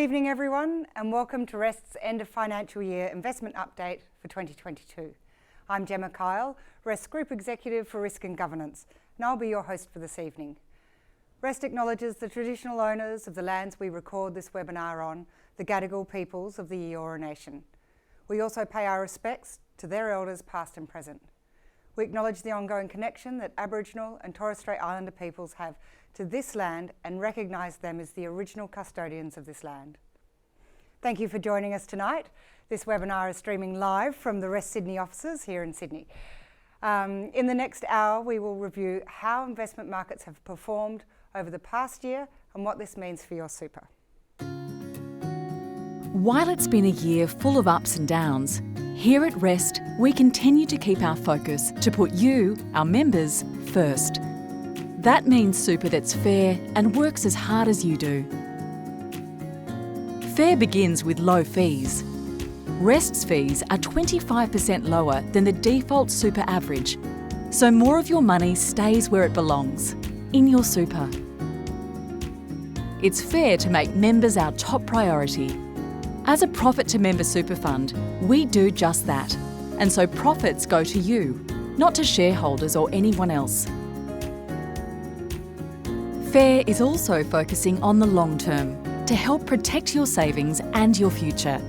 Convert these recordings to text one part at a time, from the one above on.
evening everyone, and welcome to REST's end of financial year investment update for 2022. I'm Gemma Kyle, REST Group Executive for Risk and Governance, and I'll be your host for this evening. REST acknowledges the traditional owners of the lands we record this webinar on, the Gadigal peoples of the Eora Nation. We also pay our respects to their elders past and present. We acknowledge the ongoing connection that Aboriginal and Torres Strait Islander peoples have to this land and recognise them as the original custodians of this land. Thank you for joining us tonight. This webinar is streaming live from the REST Sydney offices here in Sydney. In the next hour, we will review how investment markets have performed over the past year and what this means for your super. While it's been a year full of ups and downs, here at REST, we continue to keep our focus to put you, our members, first. That means super that's fair and works as hard as you do. Fair begins with low fees. REST's fees are 25% lower than the default super average, so more of your money stays where it belongs, in your super. It's fair to make members our top priority. As a profit-to-member super fund, we do just that, and so profits go to you, not to shareholders or anyone else. FAIR is also focusing on the long term to help protect your savings and your future.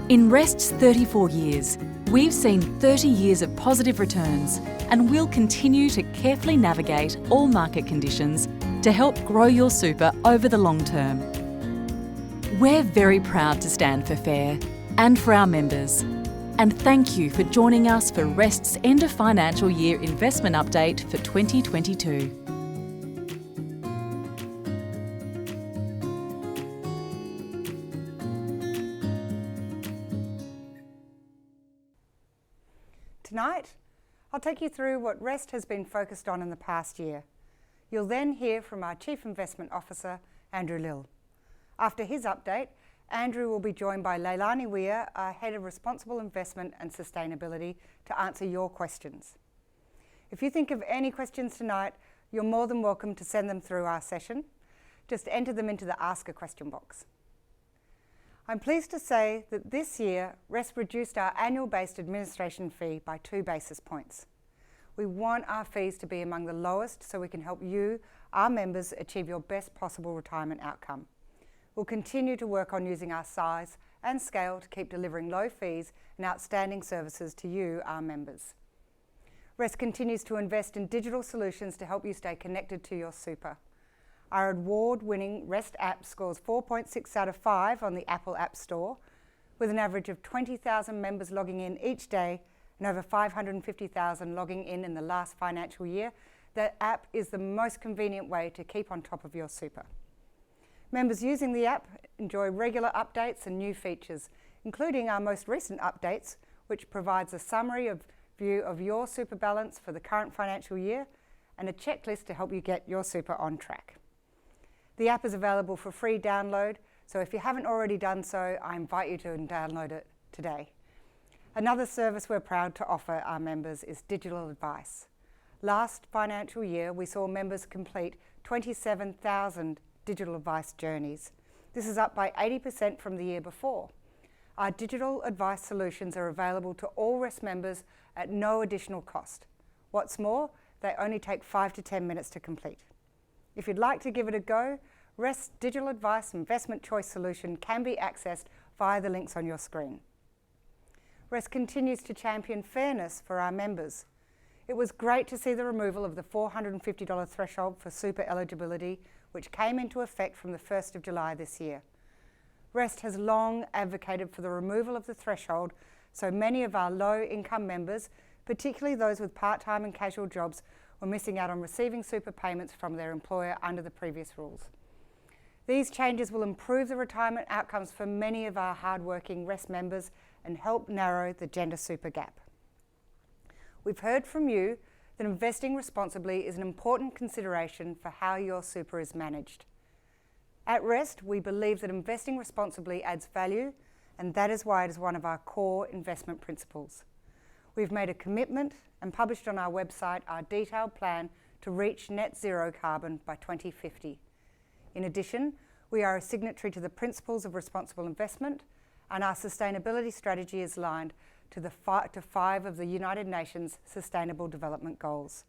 In REST's 34 years, we've seen 30 years of positive returns, and we'll continue to carefully navigate all market conditions to help grow your super over the long term. We're very proud to stand for FAIR and for our members. And thank you for joining us for REST's end of financial year investment update for 2022. Tonight, I'll take you through what REST has been focused on in the past year. You'll then hear from our Chief Investment Officer, Andrew Lill. After his update, Andrew will be joined by Leilani Weir, our Head of Responsible Investment and Sustainability, to answer your questions. If you think of any questions tonight, you're more than welcome to send them through our session. Just enter them into the Ask a Question box. I'm pleased to say that this year, REST reduced our annual-based administration fee by 2 basis points. We want our fees to be among the lowest so we can help you, our members, achieve your best possible retirement outcome. We'll continue to work on using our size and scale to keep delivering low fees and outstanding services to you, our members. REST continues to invest in digital solutions to help you stay connected to your super. Our award-winning REST app scores 4.6 out of 5 on the Apple App Store, with an average of 20,000 members logging in each day and over 550,000 logging in the last financial year. The app is the most convenient way to keep on top of your super. Members using the app enjoy regular updates and new features, including our most recent updates, which provides a summary view of your super balance for the current financial year and a checklist to help you get your super on track. The app is available for free download, so if you haven't already done so, I invite you to download it today. Another service we're proud to offer our members is digital advice. Last financial year, we saw members complete 27,000 digital advice journeys. This is up by 80% from the year before. Our digital advice solutions are available to all REST members at no additional cost. What's more, they only take 5 to 10 minutes to complete. If you'd like to give it a go, REST's digital advice investment choice solution can be accessed via the links on your screen. REST continues to champion fairness for our members. It was great to see the removal of the $450 threshold for super eligibility, which came into effect from the 1st of July this year. REST has long advocated for the removal of the threshold, so many of our low-income members, particularly those with part-time and casual jobs, were missing out on receiving super payments from their employer under the previous rules. These changes will improve the retirement outcomes for many of our hard-working REST members and help narrow the gender super gap. We've heard from you that investing responsibly is an important consideration for how your super is managed. At REST, we believe that investing responsibly adds value, and that is why it is one of our core investment principles. We've made a commitment and published on our website our detailed plan to reach net zero carbon by 2050. In addition, We are a signatory to the Principles of Responsible Investment, and our sustainability strategy is aligned to 5 of the United Nations Sustainable Development Goals.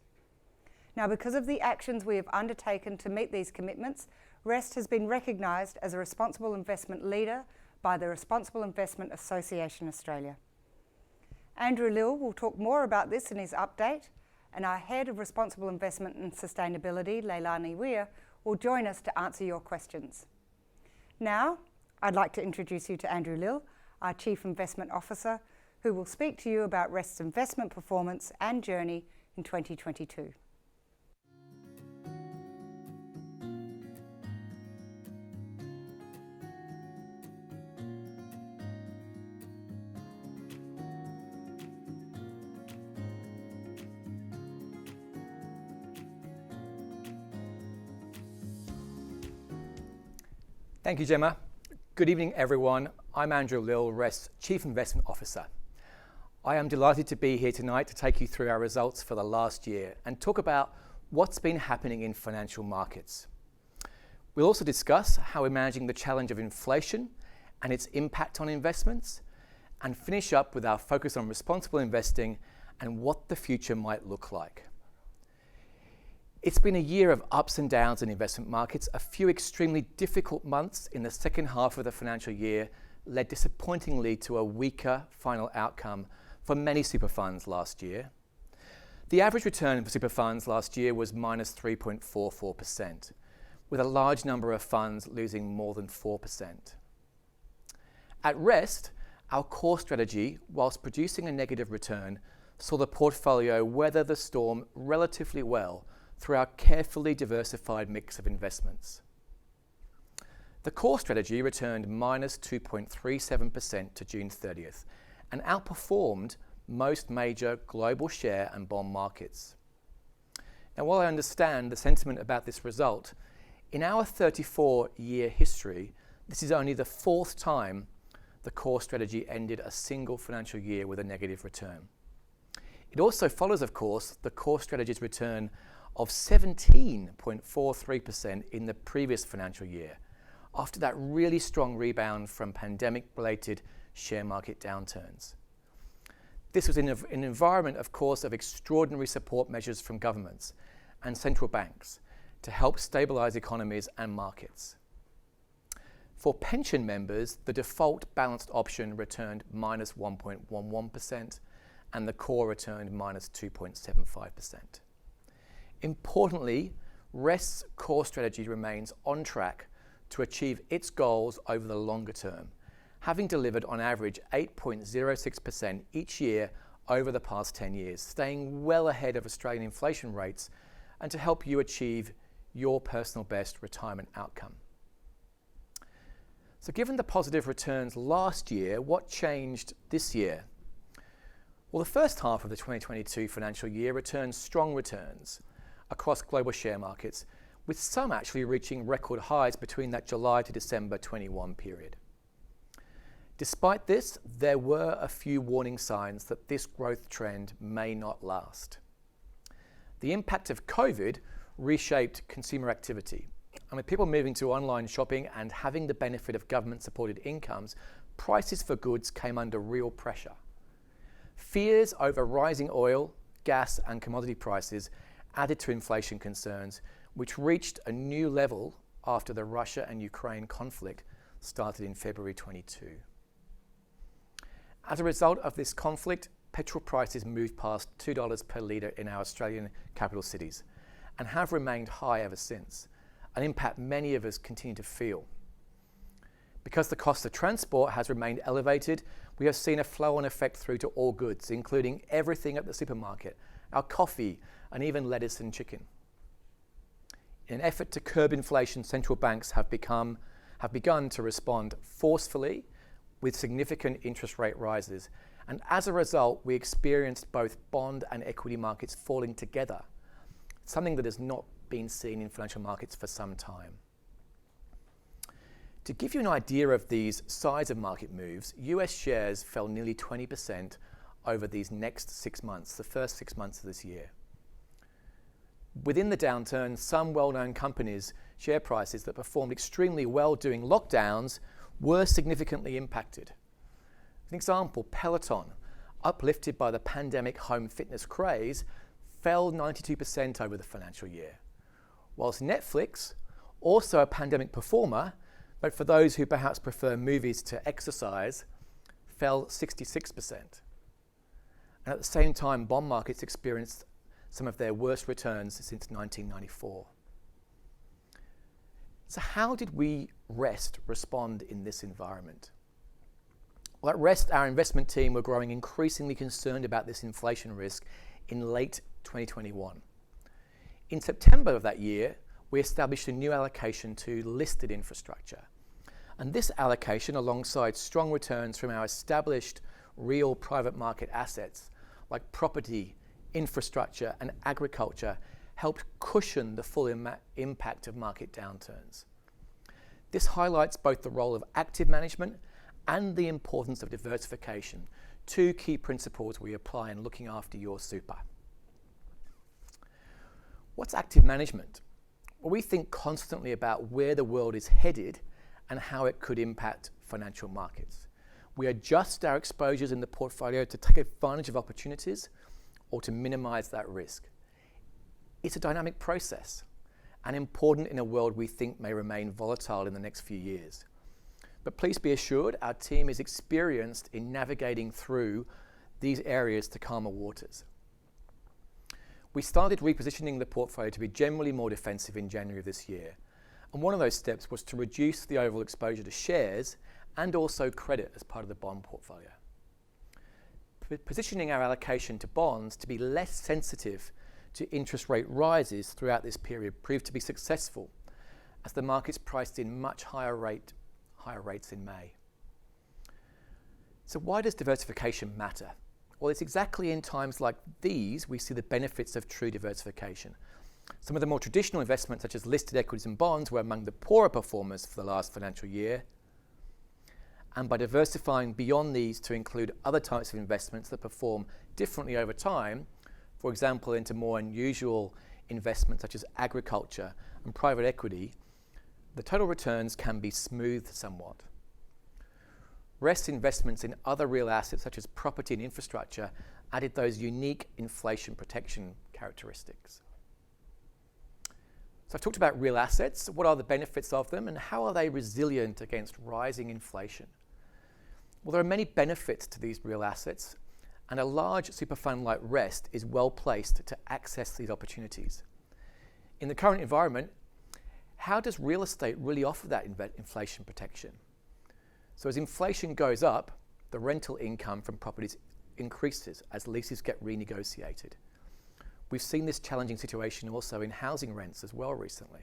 Now, because of the actions we have undertaken to meet these commitments, REST has been recognised as a responsible investment leader by the Responsible Investment Association Australia. Andrew Lill will talk more about this in his update, and our Head of Responsible Investment and Sustainability, Leilani Weir, will join us to answer your questions. Now, I'd like to introduce you to Andrew Lill, our Chief Investment Officer, who will speak to you about REST's investment performance and journey in 2022. Thank you, Gemma. Good evening, everyone. I'm Andrew Lill, REST's Chief Investment Officer. I am delighted to be here tonight to take you through our results for the last year and talk about what's been happening in financial markets. We'll also discuss how we're managing the challenge of inflation and its impact on investments, and finish up with our focus on responsible investing and what the future might look like. It's been a year of ups and downs in investment markets. A few extremely difficult months in the second half of the financial year led disappointingly to a weaker final outcome for many super funds last year. The average return for super funds last year was minus 3.44%, with a large number of funds losing more than 4%. At REST, our core strategy, whilst producing a negative return, saw the portfolio weather the storm relatively well through our carefully diversified mix of investments. The core strategy returned minus 2.37% to June 30th and outperformed most major global share and bond markets. Now, while I understand the sentiment about this result, in our 34-year history, this is only the 4th time the core strategy ended a single financial year with a negative return. It also follows, of course, the core strategy's return of 17.43% in the previous financial year, after that really strong rebound from pandemic-related share market downturns. This was in an environment, of course, of extraordinary support measures from governments and central banks to help stabilise economies and markets. For pension members, the default balanced option returned minus 1.11% and the core returned minus 2.75%. Importantly, REST's core strategy remains on track to achieve its goals over the longer term, having delivered on average 8.06% each year over the past 10 years, staying well ahead of Australian inflation rates and to help you achieve your personal best retirement outcome. So given the positive returns last year, what changed this year? Well, the first half of the 2022 financial year returned strong returns across global share markets, with some actually reaching record highs between that July to December 21 period. Despite this, there were a few warning signs that this growth trend may not last. The impact of COVID reshaped consumer activity. And with people moving to online shopping and having the benefit of government-supported incomes, prices for goods came under real pressure. Fears over rising oil, gas and commodity prices added to inflation concerns, which reached a new level after the Russia and Ukraine conflict started in February 22. As a result of this conflict, petrol prices moved past $2 per litre in our Australian capital cities and have remained high ever since, an impact many of us continue to feel. Because the cost of transport has remained elevated, we have seen a flow-on effect through to all goods, including everything at the supermarket, our coffee, and even lettuce and chicken. In an effort to curb inflation, central banks have begun to respond forcefully with significant interest rate rises. And as a result, we experienced both bond and equity markets falling together, something that has not been seen in financial markets for some time. To give you an idea of these size of market moves, US shares fell nearly 20% over these next 6 months, the first 6 months of this year. Within the downturn, some well-known companies' share prices that performed extremely well during lockdowns were significantly impacted. As an example, Peloton, uplifted by the pandemic home fitness craze, fell 92% over the financial year, whilst Netflix, also a pandemic performer, but for those who perhaps prefer movies to exercise, fell 66%. And at the same time, bond markets experienced some of their worst returns since 1994. So how did we, Rest, respond in this environment? Well, at Rest, our investment team were growing increasingly concerned about this inflation risk in late 2021. In September of that year, we established a new allocation to listed infrastructure. And this allocation, alongside strong returns from our established real private market assets like property, infrastructure, and agriculture, helped cushion the full impact of market downturns. This highlights both the role of active management and the importance of diversification, two key principles we apply in looking after your super. What's active management? Well, we think constantly about where the world is headed and how it could impact financial markets. We adjust our exposures in the portfolio to take advantage of opportunities or to minimize that risk. It's a dynamic process and important in a world we think may remain volatile in the next few years. But please be assured our team is experienced in navigating through these areas to calmer waters. We started repositioning the portfolio to be generally more defensive in January of this year. And one of those steps was to reduce the overall exposure to shares and also credit as part of the bond portfolio. Positioning our allocation to bonds to be less sensitive to interest rate rises throughout this period proved to be successful, as the markets priced in much higher rates in May. So why does diversification matter? Well, it's exactly in times like these we see the benefits of true diversification. Some of the more traditional investments, such as listed equities and bonds, were among the poorer performers for the last financial year. And by diversifying beyond these to include other types of investments that perform differently over time, for example, into more unusual investments such as agriculture and private equity, the total returns can be smoothed somewhat. Rest investments in other real assets such as property and infrastructure added those unique inflation protection characteristics. So I've talked about real assets. What are the benefits of them and how are they resilient against rising inflation? Well, there are many benefits to these real assets, and a large super fund like Rest is well placed to access these opportunities. In the current environment, how does real estate really offer that inflation protection? So as inflation goes up, the rental income from properties increases as leases get renegotiated. We've seen this challenging situation also in housing rents as well recently.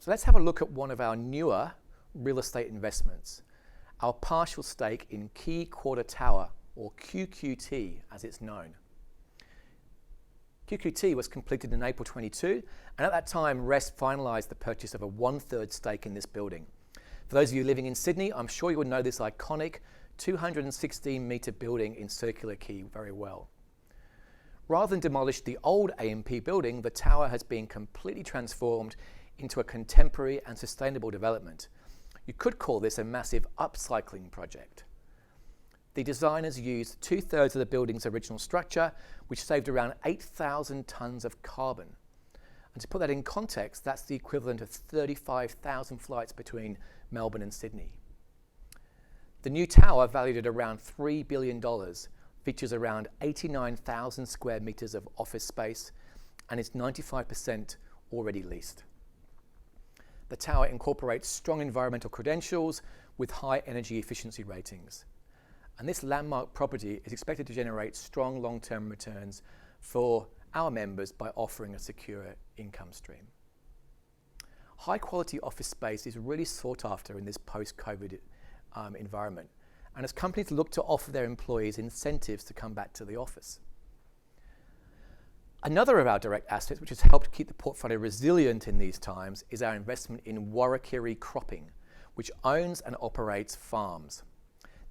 So let's have a look at one of our newer real estate investments, our partial stake in Key Quarter Tower, or QQT as it's known. QQT was completed in April 22, and at that time Rest finalised the purchase of a 1/3 stake in this building. For those of you living in Sydney, I'm sure you would know this iconic 216-metre building in Circular Quay very well. Rather than demolish the old AMP building, the tower has been completely transformed into a contemporary and sustainable development. You could call this a massive upcycling project. The designers used 2/3 of the building's original structure, which saved around 8,000 tonnes of carbon. And to put that in context, that's the equivalent of 35,000 flights between Melbourne and Sydney. The new tower, valued at around $3 billion, features around 89,000 square metres of office space and is 95% already leased. The tower incorporates strong environmental credentials with high energy efficiency ratings. And this landmark property is expected to generate strong long-term returns for our members by offering a secure income stream. High-quality office space is really sought after in this post-COVID environment, and as companies look to offer their employees incentives to come back to the office. Another of our direct assets, which has helped keep the portfolio resilient in these times, is our investment in Warrakirri Cropping, which owns and operates farms.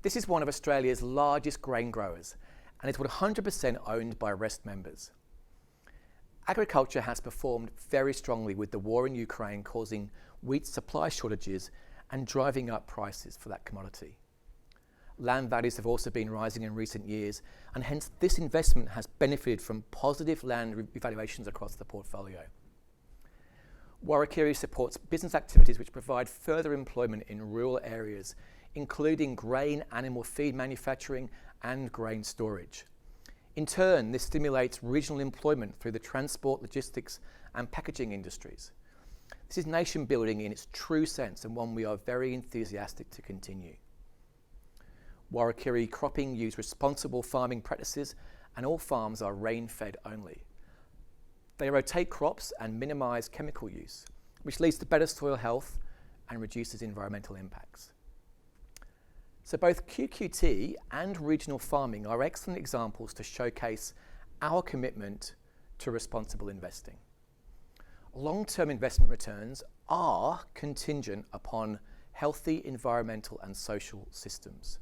This is one of Australia's largest grain growers and is 100% owned by Rest members. Agriculture has performed very strongly with the war in Ukraine causing wheat supply shortages and driving up prices for that commodity. Land values have also been rising in recent years, and hence this investment has benefited from positive land revaluations across the portfolio. Warrakirri supports business activities which provide further employment in rural areas, including grain, animal feed manufacturing and grain storage. In turn, this stimulates regional employment through the transport, logistics and packaging industries. This is nation building in its true sense, and one we are very enthusiastic to continue. Warrakirri cropping use responsible farming practices, and all farms are rain-fed only. They rotate crops and minimise chemical use, which leads to better soil health and reduces environmental impacts. So both QQT and regional farming are excellent examples to showcase our commitment to responsible investing. Long-term investment returns are contingent upon healthy environmental and social systems.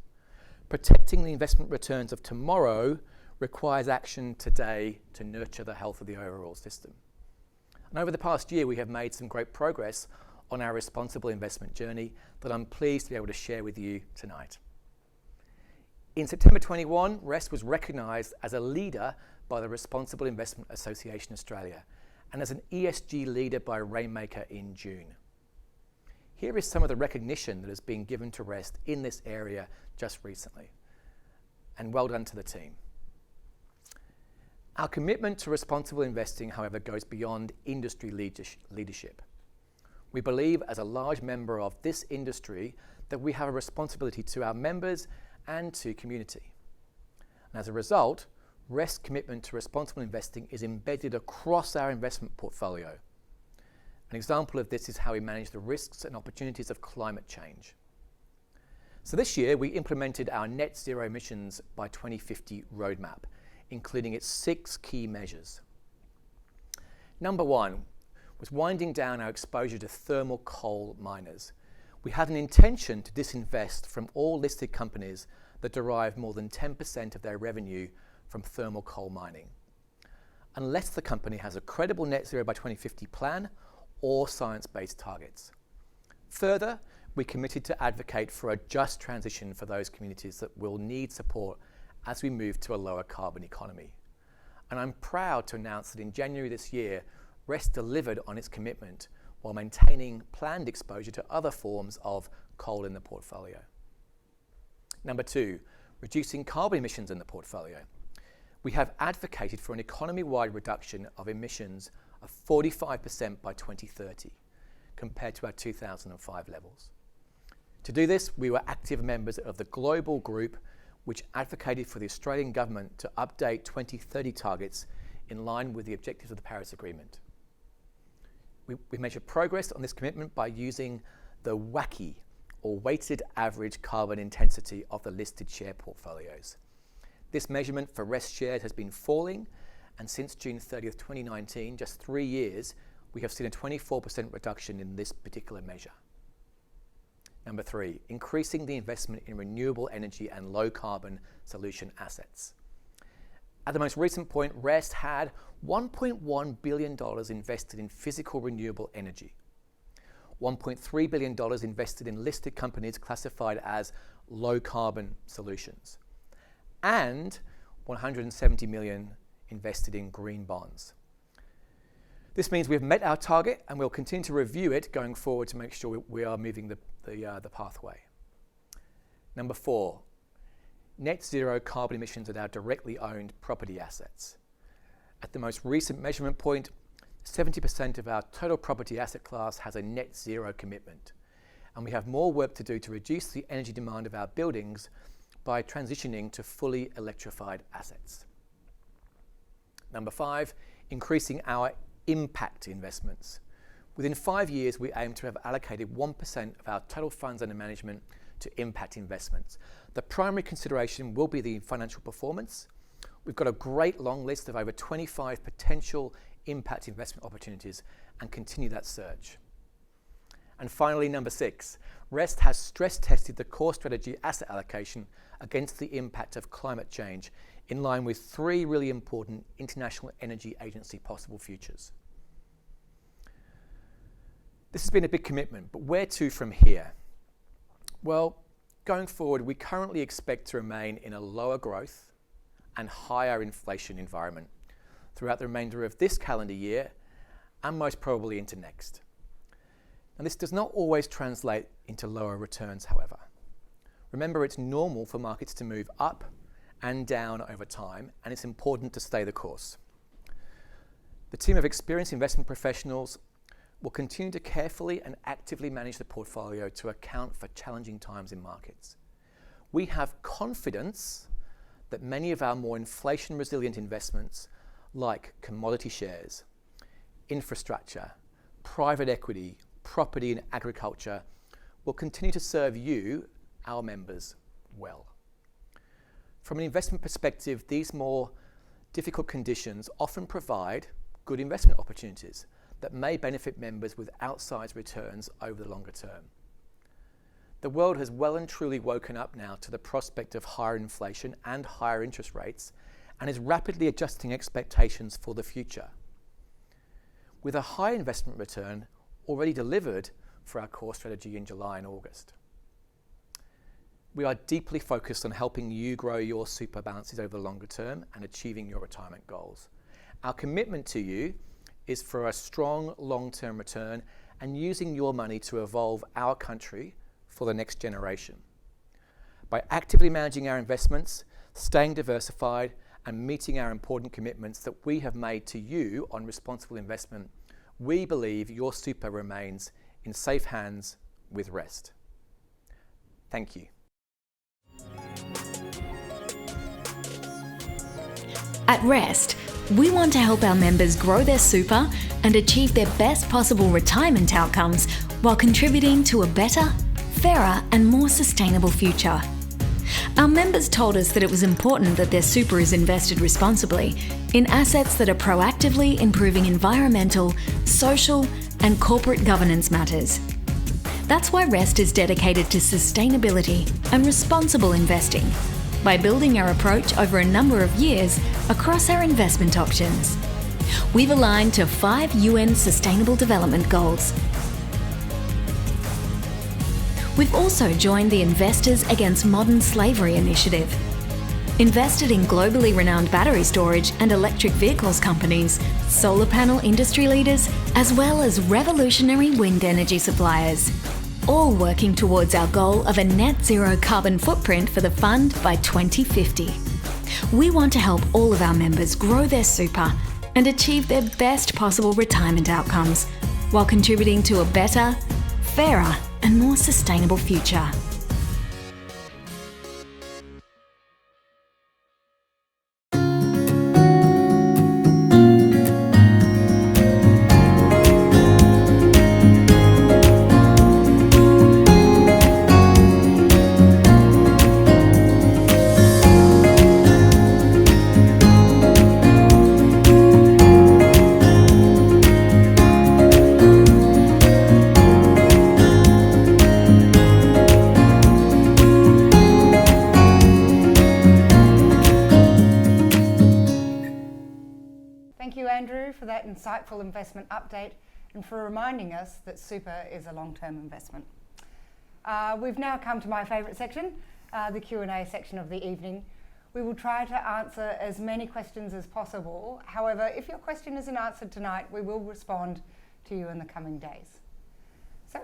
Protecting the investment returns of tomorrow requires action today to nurture the health of the overall system. And over the past year, we have made some great progress on our responsible investment journey that I'm pleased to be able to share with you tonight. In September 21, REST was recognised as a leader by the Responsible Investment Association Australia and as an ESG leader by Rainmaker in June. Here is some of the recognition that has been given to REST in this area just recently. And well done to the team. Our commitment to responsible investing, however, goes beyond industry leadership. We believe, as a large member of this industry, that we have a responsibility to our members and to community. And as a result, REST's commitment to responsible investing is embedded across our investment portfolio. An example of this is how we manage the risks and opportunities of climate change. So this year, we implemented our net zero emissions by 2050 roadmap, including its 6 key measures. Number 1 was winding down our exposure to thermal coal miners. We had an intention to disinvest from all listed companies that derive more than 10% of their revenue from thermal coal mining, unless the company has a credible net zero by 2050 plan or science-based targets. Further, we committed to advocate for a just transition for those communities that will need support as we move to a lower carbon economy. And I'm proud to announce that in January this year, REST delivered on its commitment while maintaining planned exposure to other forms of coal in the portfolio. Number 2, reducing carbon emissions in the portfolio. We have advocated for an economy-wide reduction of emissions of 45% by 2030, compared to our 2005 levels. To do this, we were active members of the global group which advocated for the Australian government to update 2030 targets in line with the objectives of the Paris Agreement. We measure progress on this commitment by using the WACI, or weighted average carbon intensity of the listed share portfolios. This measurement for REST shares has been falling, and since June 30th, 2019, just 3 years, we have seen a 24% reduction in this particular measure. Number 3, increasing the investment in renewable energy and low carbon solution assets. At the most recent point, REST had $1.1 billion invested in physical renewable energy, $1.3 billion invested in listed companies classified as low carbon solutions, and $170 million invested in green bonds. This means we've met our target, and we'll continue to review it going forward to make sure we are moving the pathway. Number 4, net zero carbon emissions at our directly owned property assets. At the most recent measurement point, 70% of our total property asset class has a net zero commitment, and we have more work to do to reduce the energy demand of our buildings by transitioning to fully electrified assets. Number 5, increasing our impact investments. Within 5 years, we aim to have allocated 1% of our total funds under management to impact investments. The primary consideration will be the financial performance. We've got a great long list of over 25 potential impact investment opportunities and continue that search. And finally, number 6, REST has stress tested the core strategy asset allocation against the impact of climate change in line with 3 really important International Energy Agency possible futures. This has been a big commitment, but where to from here? Well, going forward, we currently expect to remain in a lower growth and higher inflation environment throughout the remainder of this calendar year and most probably into next. And this does not always translate into lower returns, however. Remember, it's normal for markets to move up and down over time, and it's important to stay the course. The team of experienced investment professionals will continue to carefully and actively manage the portfolio to account for challenging times in markets. We have confidence that many of our more inflation-resilient investments, like commodity shares, infrastructure, private equity, property and agriculture, will continue to serve you, our members, well. From an investment perspective, these more difficult conditions often provide good investment opportunities that may benefit members with outsized returns over the longer term. The world has well and truly woken up now to the prospect of higher inflation and higher interest rates and is rapidly adjusting expectations for the future. With a high investment return already delivered for our core strategy in July and August. We are deeply focused on helping you grow your super balances over the longer term and achieving your retirement goals. Our commitment to you is for a strong long-term return and using your money to evolve our country for the next generation. By actively managing our investments, staying diversified, and meeting our important commitments that we have made to you on responsible investment, we believe your super remains in safe hands with Rest. Thank you. At Rest, we want to help our members grow their super and achieve their best possible retirement outcomes while contributing to a better, fairer and more sustainable future. Our members told us that it was important that their super is invested responsibly in assets that are proactively improving environmental, social and corporate governance matters. That's why Rest is dedicated to sustainability and responsible investing by building our approach over a number of years across our investment options. We've aligned to 5 UN Sustainable Development Goals. We've also joined the Investors Against Modern Slavery initiative, invested in globally renowned battery storage and electric vehicles companies, solar panel industry leaders, as well as revolutionary wind energy suppliers, all working towards our goal of a net zero carbon footprint for the fund by 2050. We want to help all of our members grow their super and achieve their best possible retirement outcomes while contributing to a better, fairer and more sustainable future. Thank you, Andrew, for that insightful investment update and for reminding us that super is a long-term investment. We've now come to my favourite section, the Q&A section of the evening. We will try to answer as many questions as possible. However, if your question isn't answered tonight, we will respond to you in the coming days. So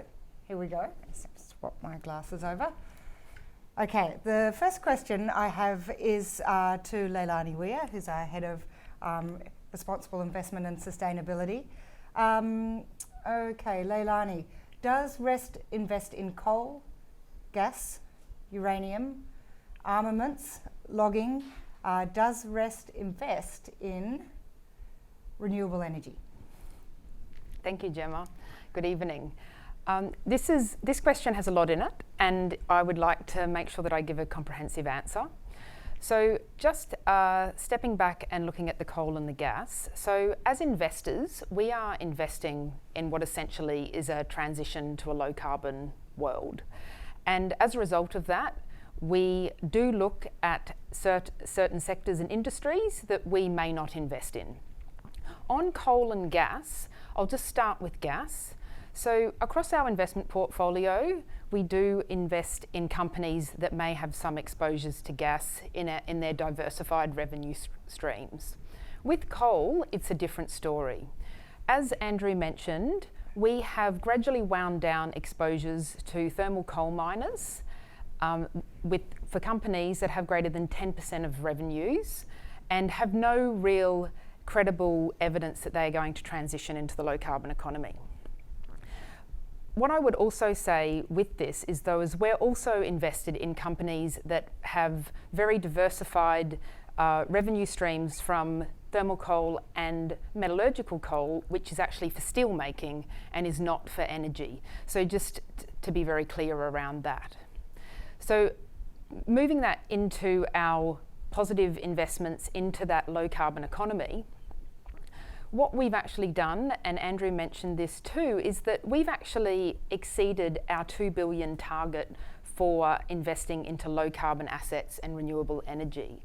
here we go. Let's swap my glasses over. Okay, the first question I have is to Leilani Weir, who's our head of Responsible Investment and Sustainability. Okay, Leilani, does Rest invest in coal, gas, uranium, armaments, logging? Does Rest invest in renewable energy? Thank you, Gemma. Good evening. This question has a lot in it, and I would like to make sure that I give a comprehensive answer. So just stepping back and looking at the coal and the gas. So as investors, we are investing in what essentially is a transition to a low carbon world. And as a result of that, we do look at certain sectors and industries that we may not invest in. On coal and gas, I'll just start with gas. So across our investment portfolio, we do invest in companies that may have some exposures to gas in their diversified revenue streams. With coal, it's a different story. As Andrew mentioned, we have gradually wound down exposures to thermal coal miners for companies that have greater than 10% of revenues and have no real credible evidence that they are going to transition into the low carbon economy. What I would also say with this is though is we're also invested in companies that have very diversified revenue streams from thermal coal and metallurgical coal, which is actually for steel making and is not for energy. So just to be very clear around that. So moving that into our positive investments into that low carbon economy, what we've actually done, and Andrew mentioned this too, is that we've actually exceeded our 2 billion target for investing into low carbon assets and renewable energy.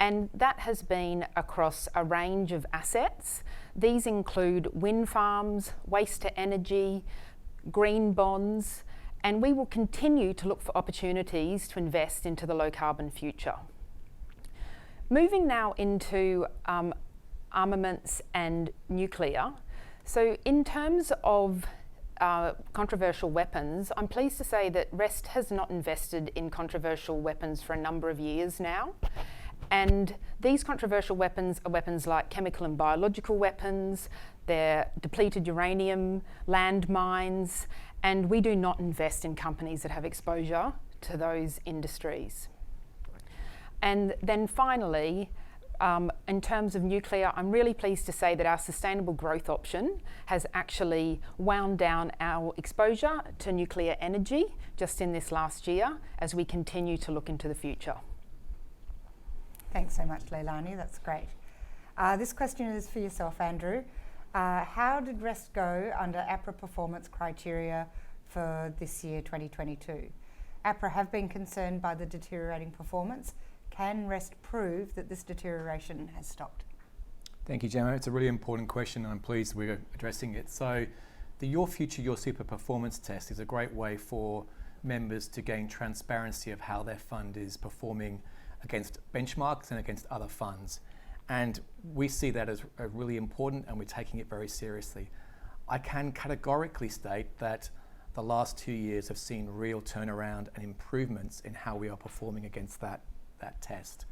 And that has been across a range of assets. These include wind farms, waste to energy, green bonds, and we will continue to look for opportunities to invest into the low carbon future. Moving now into armaments and nuclear. So in terms of controversial weapons, I'm pleased to say that REST has not invested in controversial weapons for a number of years now. And these controversial weapons are weapons like chemical and biological weapons, they're depleted uranium, landmines, and we do not invest in companies that have exposure to those industries. And then finally, in terms of nuclear, I'm really pleased to say that our sustainable growth option has actually wound down our exposure to nuclear energy just in this last year as we continue to look into the future. Thanks so much, Leilani, that's great. This question is for yourself, Andrew. How did REST go under APRA performance criteria for this year, 2022? APRA have been concerned by the deteriorating performance. Can REST prove that this deterioration has stopped? Thank you, Gemma. It's a really important question and I'm pleased we're addressing it. So the Your Future, Your Super performance test is a great way for members to gain transparency of how their fund is performing against benchmarks and against other funds. And we see that as really important and we're taking it very seriously. I can categorically state that the last 2 years have seen real turnaround and improvements in how we are performing against that test.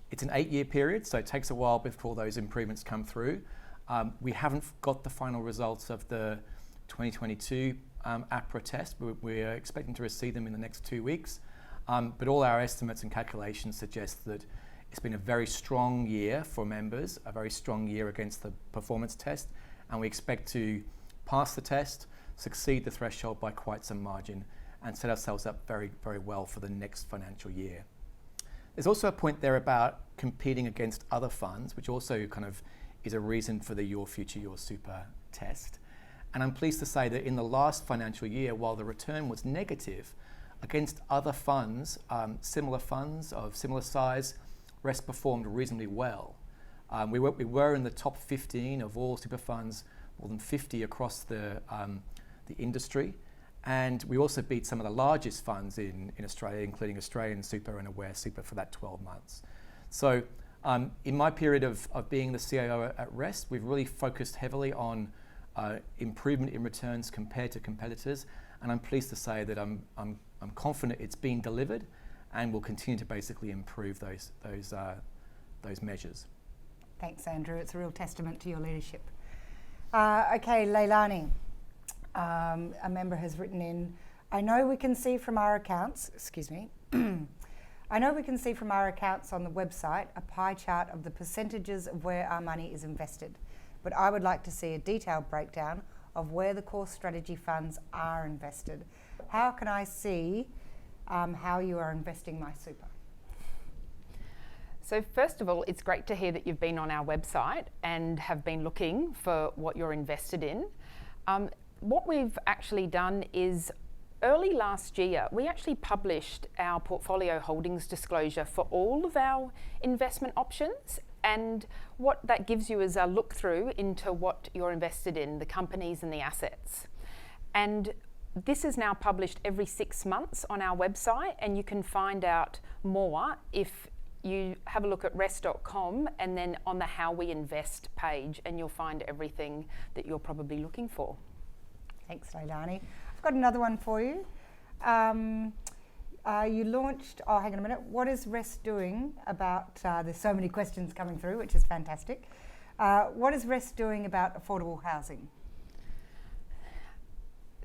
It's an 8-year period, so it takes a while before those improvements come through. We haven't got the final results of the 2022 APRA test. We're expecting to receive them in the next 2 weeks. But all our estimates and calculations suggest that it's been a very strong year for members, a very strong year against the performance test, and we expect to pass the test, succeed the threshold by quite some margin, and set ourselves up very, very well for the next financial year. There's also a point there about competing against other funds, which also kind of is a reason for the Your Future, Your Super test. And I'm pleased to say that in the last financial year, while the return was negative, against other funds, similar funds of similar size, REST performed reasonably well. We were in the top 15 of all super funds, more than 50 across the industry. And we also beat some of the largest funds in Australia, including Australian Super and Aware Super for that 12 months. So in my period of being the CIO at REST, we've really focused heavily on improvement in returns compared to competitors. And I'm pleased to say that I'm confident it's been delivered and will continue to basically improve those measures. Thanks, Andrew. It's a real testament to your leadership. Okay, Leilani. A member has written in, I know we can see from our accounts, I know we can see from our accounts on the website a pie chart of the percentages of where our money is invested, but I would like to see a detailed breakdown of where the core strategy funds are invested. How can I see how you are investing my super? So first of all, it's great to hear that you've been on our website and have been looking for what you're invested in. What we've actually done is early last year, we actually published our portfolio holdings disclosure for all of our investment options. And what that gives you is a look through into what you're invested in, the companies and the assets. And this is now published every 6 months on our website, and you can find out more if you have a look at rest.com and then on the How We Invest page, and you'll find everything that you're probably looking for. Thanks, Leilani. I've got another one for you. You launched, hang on a minute, what is REST doing about, there's so many questions coming through, which is fantastic. What is REST doing about affordable housing?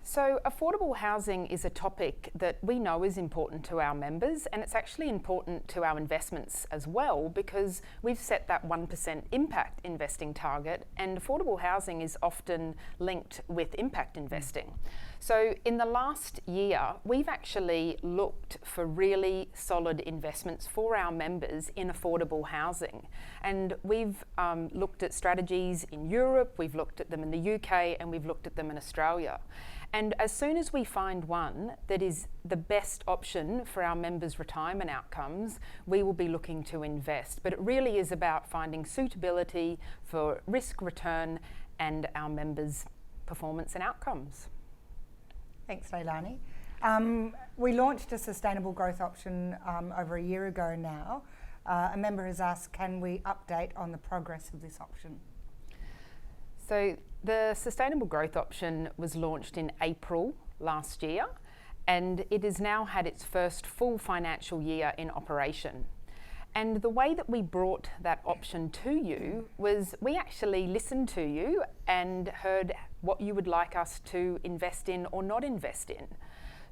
So affordable housing is a topic that we know is important to our members, and it's actually important to our investments as well, because we've set that 1% impact investing target, and affordable housing is often linked with impact investing. So in the last year, we've actually looked for really solid investments for our members in affordable housing. And we've looked at strategies in Europe, we've looked at them in the UK, and we've looked at them in Australia. And as soon as we find one that is the best option for our members' retirement outcomes, we will be looking to invest. But it really is about finding suitability for risk return and our members' performance and outcomes. Thanks, Leilani. We launched a sustainable growth option over a year ago now. A member has asked, can we update on the progress of this option? So the Sustainable Growth Option was launched in April last year, and it has now had its first full financial year in operation. And the way that we brought that option to you was we actually listened to you and heard what you would like us to invest in or not invest in.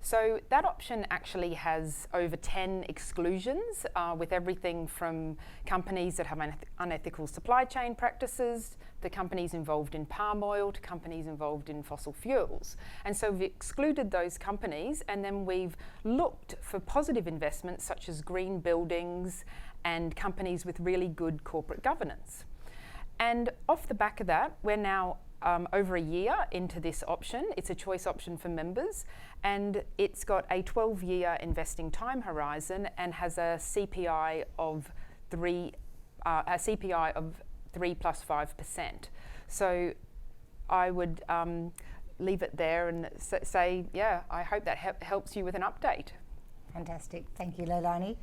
So that option actually has over 10 exclusions, with everything from companies that have unethical supply chain practices, to companies involved in palm oil, to companies involved in fossil fuels. And so we've excluded those companies, and then we've looked for positive investments such as green buildings and companies with really good corporate governance. And off the back of that, we're now over a year into this option. It's a choice option for members, and it's got a 12-year investing time horizon and has a CPI of 3 plus 5%. So I would leave it there and say, yeah, I hope that helps you with an update. Fantastic. Thank you, Leilani.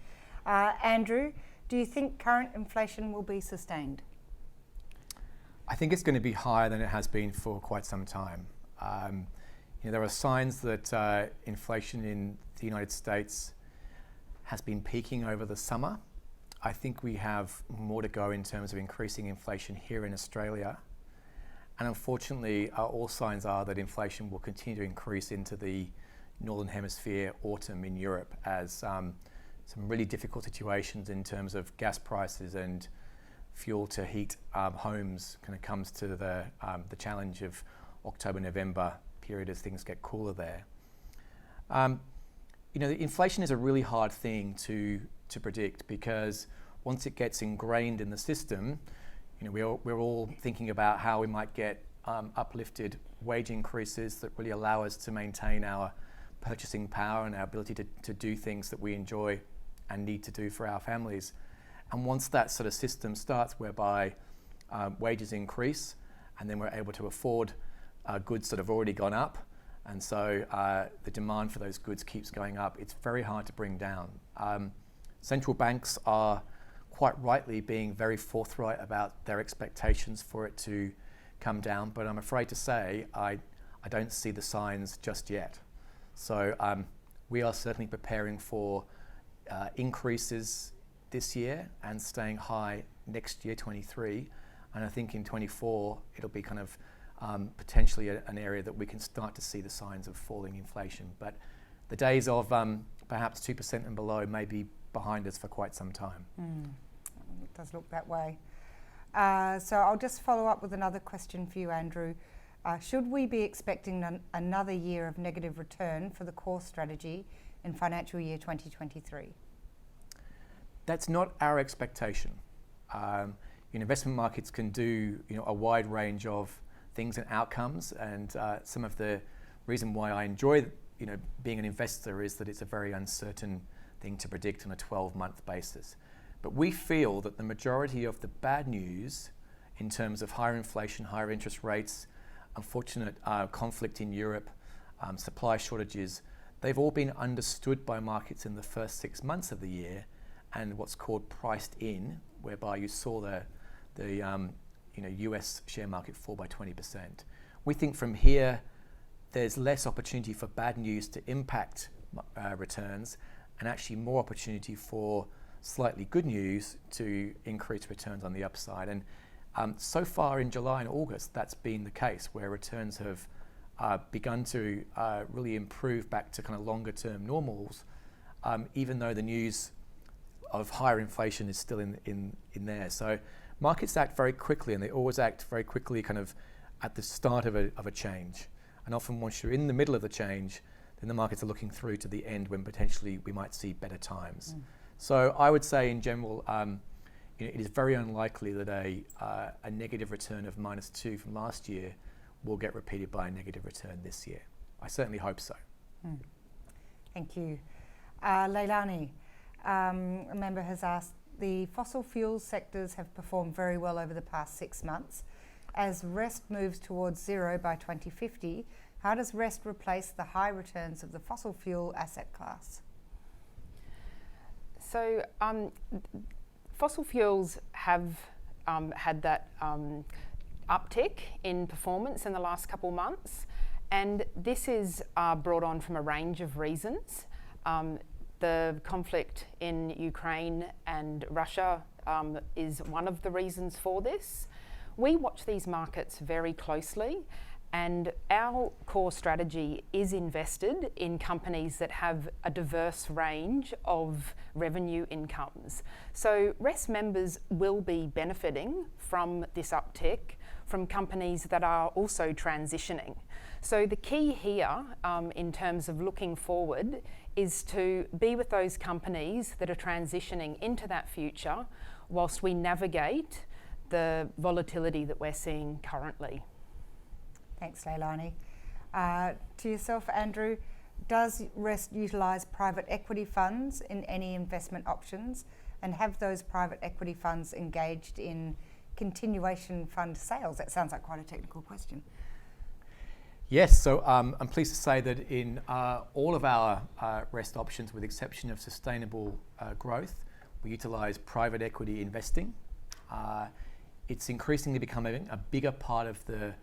Andrew, do you think current inflation will be sustained? I think it's going to be higher than it has been for quite some time. There are signs that inflation in the United States has been peaking over the summer. I think we have more to go in terms of increasing inflation here in Australia. And unfortunately, all signs are that inflation will continue to increase into the Northern Hemisphere autumn in Europe as some really difficult situations in terms of gas prices and fuel to heat homes kind of comes to the challenge of October-November period as things get cooler there. Inflation is a really hard thing to predict, because once it gets ingrained in the system, we're all thinking about how we might get uplifted wage increases that really allow us to maintain our purchasing power and our ability to do things that we enjoy and need to do for our families. And once that sort of system starts whereby wages increase and then we're able to afford goods that have already gone up, and so the demand for those goods keeps going up, it's very hard to bring down. Central banks are quite rightly being very forthright about their expectations for it to come down, but I'm afraid to say I don't see the signs just yet. So we are certainly preparing for increases this year and staying high next year, 23, and I think in 24 it'll be kind of potentially an area that we can start to see the signs of falling inflation. But the days of perhaps 2% and below may be behind us for quite some time. It does look that way. So I'll just follow up with another question for you, Andrew. Should we be expecting another year of negative return for the core strategy in financial year 2023? That's not our expectation. Investment markets can do a wide range of things and outcomes, and some of the reason why I enjoy being an investor is that it's a very uncertain thing to predict on a 12-month basis. But we feel that the majority of the bad news in terms of higher inflation, higher interest rates, unfortunate conflict in Europe, supply shortages, they've all been understood by markets in the first 6 months of the year, and what's called priced in, whereby you saw the US share market fall by 20%. We think from here there's less opportunity for bad news to impact returns, and actually more opportunity for slightly good news to increase returns on the upside. And so far in July and August, that's been the case, where returns have begun to really improve back to kind of longer term normals, even though the news of higher inflation is still in there. So markets act very quickly, and they always act very quickly kind of at the start of a change. And often once you're in the middle of the change, then the markets are looking through to the end when potentially we might see better times. So I would say in general, it is very unlikely that a negative return of -2 from last year will get repeated by a negative return this year. I certainly hope so. Thank you. Leilani, a member has asked, the fossil fuel sectors have performed very well over the past 6 months. As REST moves towards zero by 2050, how does REST replace the high returns of the fossil fuel asset class? So fossil fuels have had that uptick in performance in the last couple of months, and this is brought on from a range of reasons. The conflict in Ukraine and Russia is one of the reasons for this. We watch these markets very closely, and our core strategy is invested in companies that have a diverse range of revenue incomes. So REST members will be benefiting from this uptick from companies that are also transitioning. So the key here in terms of looking forward is to be with those companies that are transitioning into that future whilst we navigate the volatility that we're seeing currently. Thanks, Leilani. To yourself, Andrew, does REST utilise private equity funds in any investment options, and have those private equity funds engaged in continuation fund sales? That sounds like quite a technical question. Yes, so I'm pleased to say that in all of our REST options, with the exception of sustainable growth, we utilise private equity investing. It's increasingly becoming a bigger part of the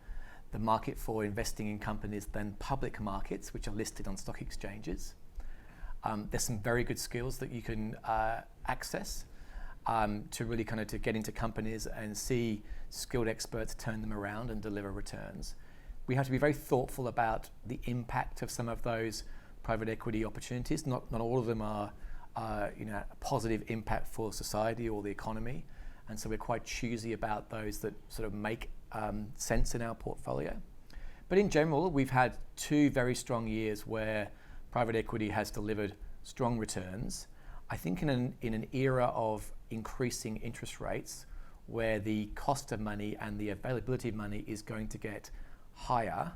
market for investing in companies than public markets, which are listed on stock exchanges. There's some very good skills that you can access to really to get into companies and see skilled experts turn them around and deliver returns. We have to be very thoughtful about the impact of some of those private equity opportunities. Not all of them are a positive impact for society or the economy, and so we're quite choosy about those that sort of make sense in our portfolio. But in general, we've had 2 very strong years where private equity has delivered strong returns. I think in an era of increasing interest rates, where the cost of money and the availability of money is going to get higher,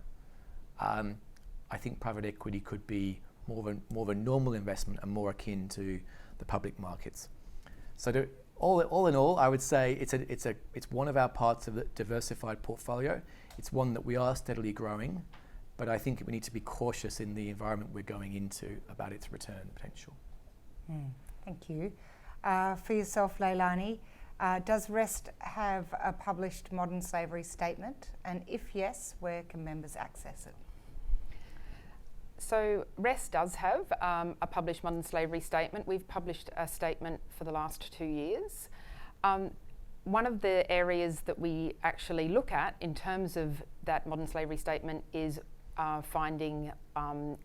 I think private equity could be more of a normal investment and more akin to the public markets. So all in all, I would say it's one of our parts of the diversified portfolio. It's one that we are steadily growing, but I think we need to be cautious in the environment we're going into about its return potential. Thank you. For yourself, Leilani, does REST have a published modern slavery statement? And if yes, where can members access it? So REST does have a published modern slavery statement. We've published a statement for the last 2 years. One of the areas that we actually look at in terms of that modern slavery statement is finding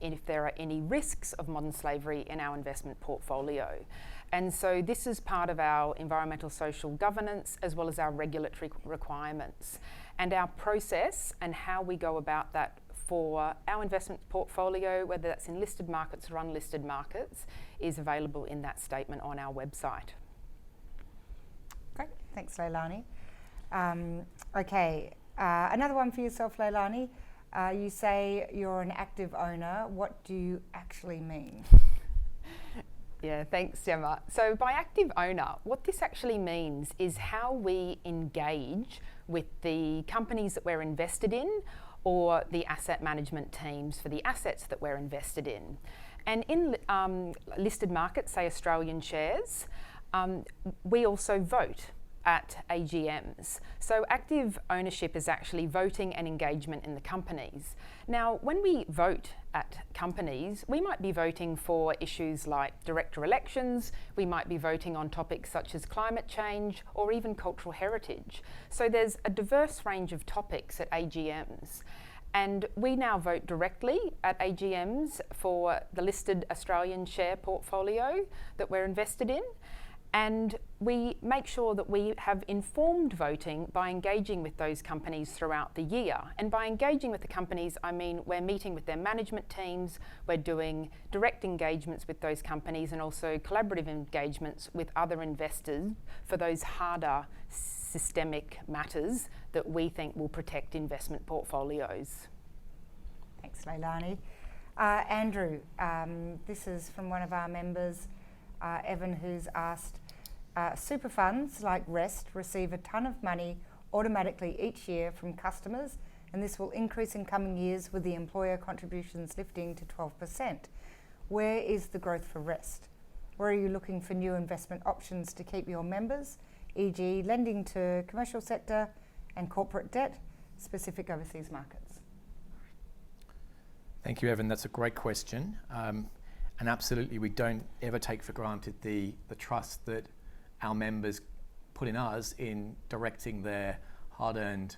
if there are any risks of modern slavery in our investment portfolio. And so this is part of our environmental social governance as well as our regulatory requirements. And our process and how we go about that for our investment portfolio, whether that's in listed markets or unlisted markets, is available in that statement on our website. Great, thanks Leilani. Okay, another one for yourself, Leilani. You say you're an active owner. What do you actually mean? Yeah, thanks, Gemma. So by active owner, what this actually means is how we engage with the companies that we're invested in or the asset management teams for the assets that we're invested in. And in listed markets, say Australian shares, we also vote at AGMs. So active ownership is actually voting and engagement in the companies. Now, when we vote at companies, we might be voting for issues like director elections, we might be voting on topics such as climate change or even cultural heritage. So there's a diverse range of topics at AGMs. And we now vote directly at AGMs for the listed Australian share portfolio that we're invested in. And we make sure that we have informed voting by engaging with those companies throughout the year. And by engaging with the companies, I mean we're meeting with their management teams, we're doing direct engagements with those companies and also collaborative engagements with other investors for those harder systemic matters that we think will protect investment portfolios. Thanks, Leilani. Andrew, this is from one of our members, Evan, who's asked, super funds like REST receive a ton of money automatically each year from customers, and this will increase in coming years with the employer contributions lifting to 12%. Where is the growth for REST? Where are you looking for new investment options to keep your members, e.g. lending to commercial sector and corporate debt, specific overseas markets? Thank you, Evan. That's a great question. And absolutely, we don't ever take for granted the trust that our members put in us in directing their hard-earned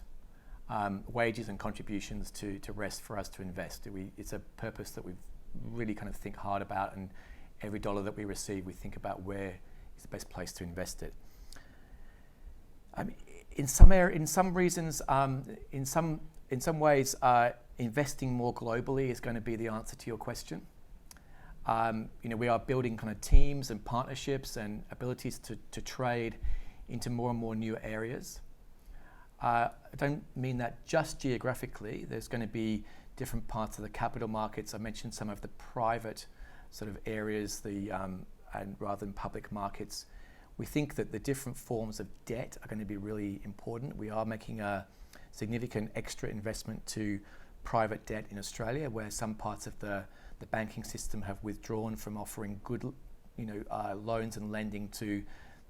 wages and contributions to REST for us to invest. It's a purpose that we really kind of think hard about, and every dollar that we receive, we think about where is the best place to invest it. In some ways, investing more globally is going to be the answer to your question. We are building kind of teams and partnerships and abilities to trade into more and more new areas. I don't mean that just geographically. There's going to be different parts of the capital markets. I mentioned some of the private sort of areas, and rather than public markets. We think that the different forms of debt are going to be really important. We are making a significant extra investment to private debt in Australia, where some parts of the banking system have withdrawn from offering good, loans and lending to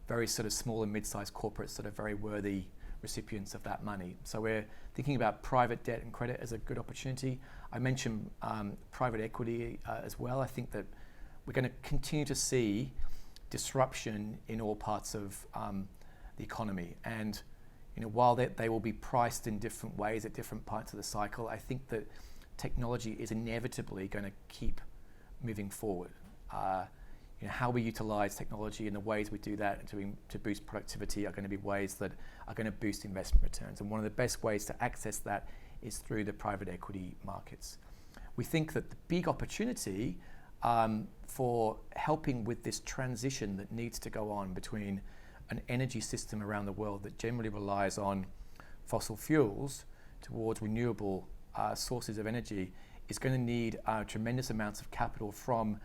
very sort of small and mid-sized corporates that are very worthy recipients of that money. So we're thinking about private debt and credit as a good opportunity. I mentioned private equity as well. I think that we're going to continue to see disruption in all parts of the economy. And while they will be priced in different ways at different parts of the cycle, I think that technology is inevitably going to keep moving forward. How we utilize technology and the ways we do that to boost productivity are going to be ways that are going to boost investment returns. And one of the best ways to access that is through the private equity markets. We think that the big opportunity for helping with this transition that needs to go on between an energy system around the world that generally relies on fossil fuels towards renewable sources of energy is going to need tremendous amounts of capital from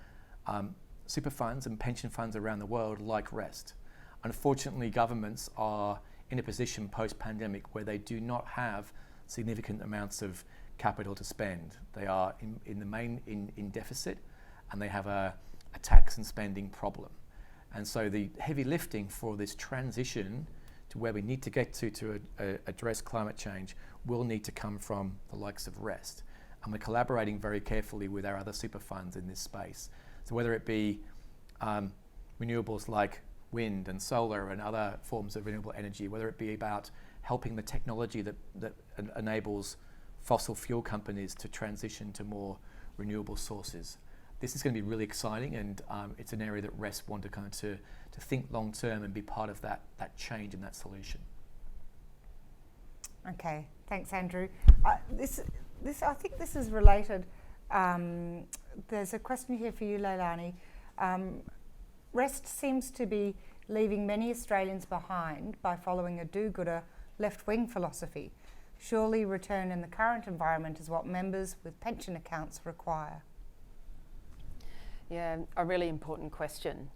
super funds and pension funds around the world like REST. Unfortunately, governments are in a position post-pandemic where they do not have significant amounts of capital to spend. They are in the main in deficit, and they have a tax and spending problem. And so the heavy lifting for this transition to where we need to get to address climate change will need to come from the likes of REST. And we're collaborating very carefully with our other super funds in this space. So whether it be renewables like wind and solar and other forms of renewable energy, whether it be about helping the technology that enables fossil fuel companies to transition to more renewable sources. This is going to be really exciting, and it's an area that REST want to kind of to think long term and be part of that change and that solution. Okay, thanks, Andrew. I think this is related. There's a question here for you, Leilani. REST seems to be leaving many Australians behind by following a do-gooder left-wing philosophy. Surely return in the current environment is what members with pension accounts require. Yeah, a really important question.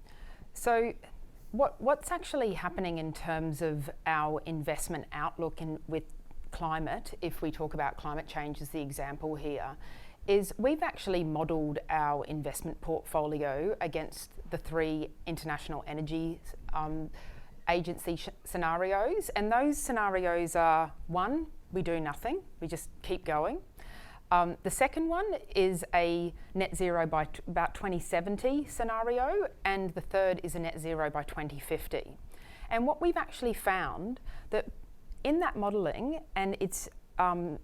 So what's actually happening in terms of our investment outlook with climate, if we talk about climate change as the example here, is we've actually modelled our investment portfolio against the 3 International Energy Agency scenarios. And those scenarios are, 1, we do nothing, we just keep going. The second one is a net zero by about 2070 scenario, and the third is a net zero by 2050. And what we've actually found that in that modelling, and it's an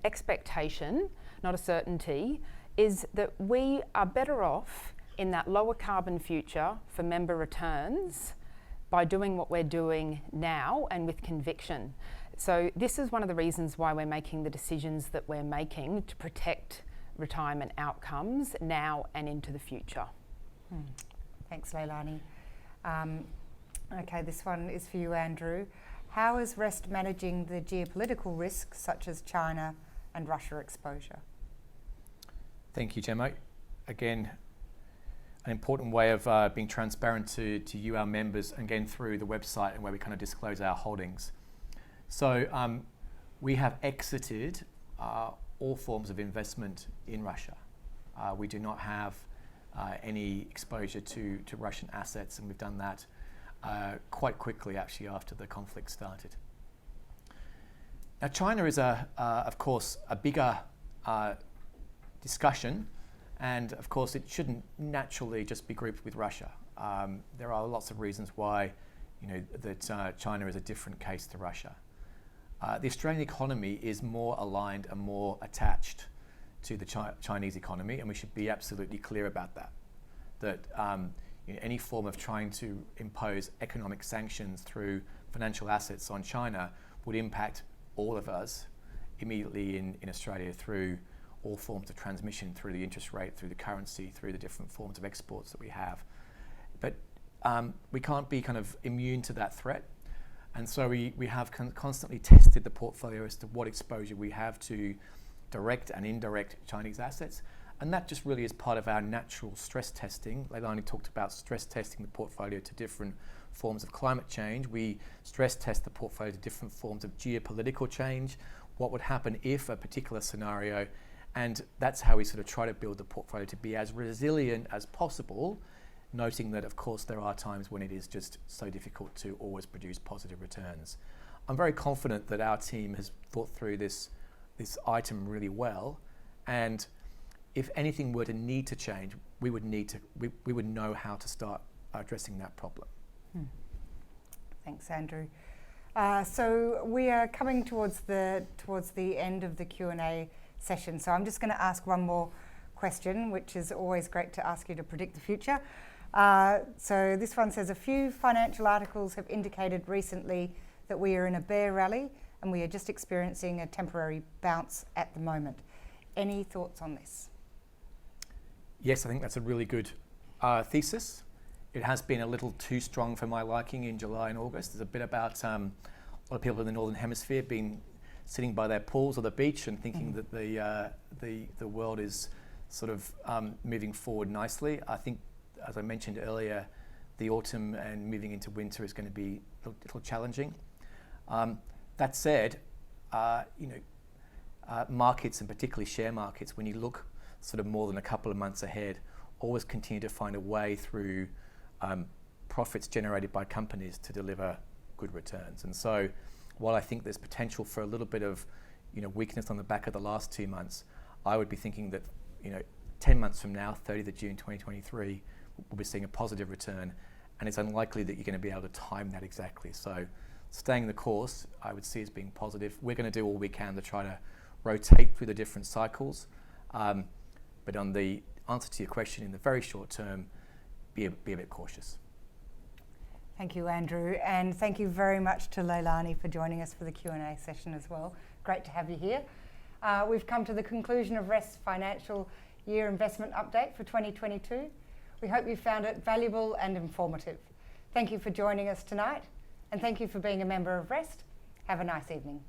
expectation, not a certainty, is that we are better off in that lower carbon future for member returns by doing what we're doing now and with conviction. So this is one of the reasons why we're making the decisions that we're making to protect retirement outcomes now and into the future. Thanks, Leilani. Okay, this one is for you, Andrew. How is REST managing the geopolitical risks such as China and Russia exposure? Thank you, Gemma. Again, an important way of being transparent to you, our members, and again through the website and where we kind of disclose our holdings. So we have exited all forms of investment in Russia. We do not have any exposure to Russian assets, and we've done that quite quickly actually after the conflict started. Now China is of course a bigger discussion, and of course it shouldn't naturally just be grouped with Russia. There are lots of reasons why that China is a different case to Russia. The Australian economy is more aligned and more attached to the Chinese economy, and we should be absolutely clear about that. That any form of trying to impose economic sanctions through financial assets on China would impact all of us immediately in Australia through all forms of transmission, through the interest rate, through the currency, through the different forms of exports that we have. But we can't be kind of immune to that threat. And so we have constantly tested the portfolio as to what exposure we have to direct and indirect Chinese assets. And that just really is part of our natural stress testing. Leilani talked about stress testing the portfolio to different forms of climate change. We stress test the portfolio to different forms of geopolitical change, what would happen if a particular scenario, and that's how we sort of try to build the portfolio to be as resilient as possible, noting that of course there are times when it is just so difficult to always produce positive returns. I'm very confident that our team has thought through this item really well, and if anything were to need to change, we would know how to start addressing that problem. Thanks, Andrew. So we are coming towards the end of the Q&A session. So I'm just going to ask one more question, which is always great to ask you to predict the future. So this one says, a few financial articles have indicated recently that we are in a bear rally and we are just experiencing a temporary bounce at the moment. Any thoughts on this? Yes, I think that's a really good thesis. It has been a little too strong for my liking in July and August. There's a bit about a lot of people in the Northern Hemisphere being sitting by their pools or the beach and thinking that the world is sort of moving forward nicely. I think, as I mentioned earlier, the autumn and moving into winter is going to be a little challenging. That said, markets, and particularly share markets, when you look sort of more than a couple of months ahead, always continue to find a way through profits generated by companies to deliver good returns. And so while I think there's potential for a little bit of weakness on the back of the last 2 months, I would be thinking that 10 months from now, 30th of June 2023, we'll be seeing a positive return, and it's unlikely that you're going to be able to time that exactly. So staying the course, I would see as being positive. We're going to do all we can to try to rotate through the different cycles. But on the answer to your question, in the very short term, be a bit cautious. Thank you, Andrew, and thank you very much to Leilani for joining us for the Q&A session as well. Great to have you here. We've come to the conclusion of REST's financial year investment update for 2022. We hope you found it valuable and informative. Thank you for joining us tonight, and thank you for being a member of REST. Have a nice evening.